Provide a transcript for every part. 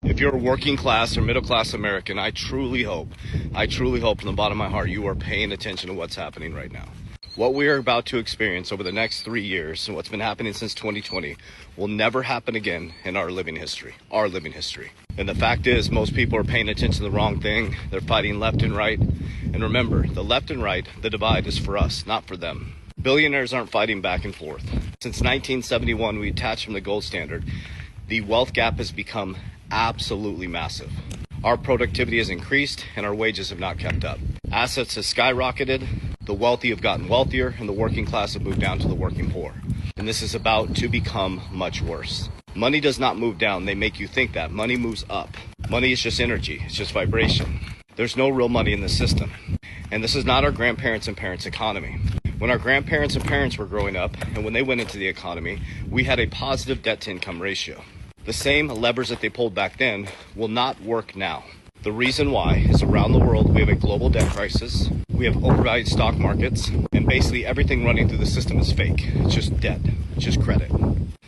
If you're a working class or middle class American, I truly hope from the bottom of my heart, you are paying attention to what's happening right now. What we are about to experience over the next 3 years and what's been happening since 2020 will never happen again in our living history. And the fact is, most people are paying attention to the wrong thing. They're fighting left and right. And remember, the left and right, the divide is for us, not for them. Billionaires aren't fighting back and forth. Since 1971, we detached from the gold standard. The wealth gap has become absolutely massive. Our productivity has increased and our wages have not kept up. Assets have skyrocketed, the wealthy have gotten wealthier, and the working class have moved down to the working poor. And this is about to become much worse. Money does not move down. They make you think that. Money moves up. Money is just energy. It's just vibration. There's no real money in the system. And this is not our grandparents' and parents' economy. When our grandparents and parents were growing up and when they went into the economy, we had a positive debt-to-income ratio. The same levers that they pulled back then will not work now. The reason why is around the world we have a global debt crisis, we have overvalued stock markets, and basically everything running through the system is fake. It's just debt, it's just credit.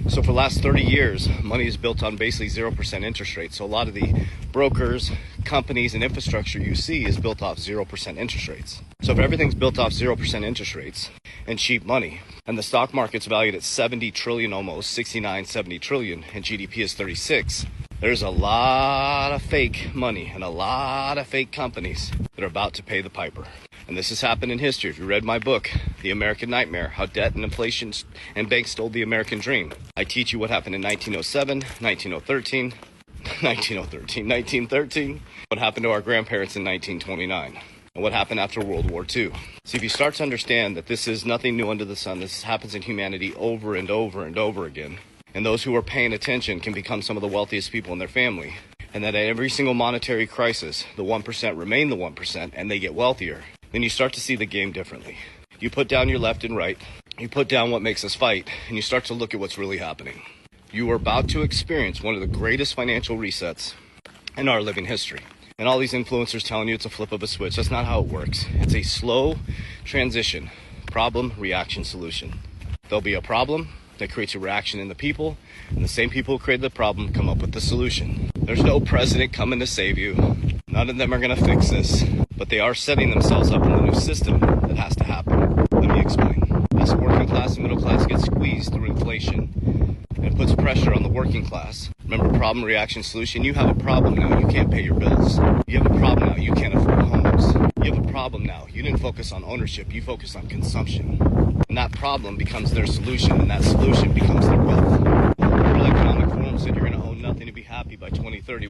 So for the last 30 years, money is built on basically 0% interest rates. So a lot of the brokers, companies, and infrastructure you see is built off 0% interest rates. So if everything's built off 0% interest rates and cheap money, and the stock market's valued at 70 trillion, almost 69, 70 trillion, and GDP is 36, there's a lot of fake money and a lot of fake companies that are about to pay the piper. And this has happened in history. If you read my book, The American Nightmare, How Debt and Inflation and Banks Stole the American Dream, I teach you what happened in 1907, 1913, what happened to our grandparents in 1929, and what happened after World War II. So if you start to understand that this is nothing new under the sun, this happens in humanity over and over and over again, and those who are paying attention can become some of the wealthiest people in their family, and that at every single monetary crisis, the 1% remain the 1% and they get wealthier, then you start to see the game differently. You put down your left and right, you put down what makes us fight, and you start to look at what's really happening. You are about to experience one of the greatest financial resets in our living history. And all these influencers telling you it's a flip of a switch. That's not how it works. It's a slow transition. Problem, reaction, solution. There'll be a problem that creates a reaction in the people, and the same people who created the problem come up with the solution. There's no president coming to save you. None of them are going to fix this, but they are setting themselves up in the new system that has to happen. Let me explain. As working class and middle class get squeezed through inflation, and it puts pressure on the working class. Remember, problem, reaction, solution. You have a problem now. You can't pay your bills. You have a problem now. You can't afford homes. You have a problem now. You didn't focus on ownership. You focused on consumption. And that problem becomes their solution, and that solution becomes their wealth. World Economic Forum said you're going to own nothing to be happy by 2030.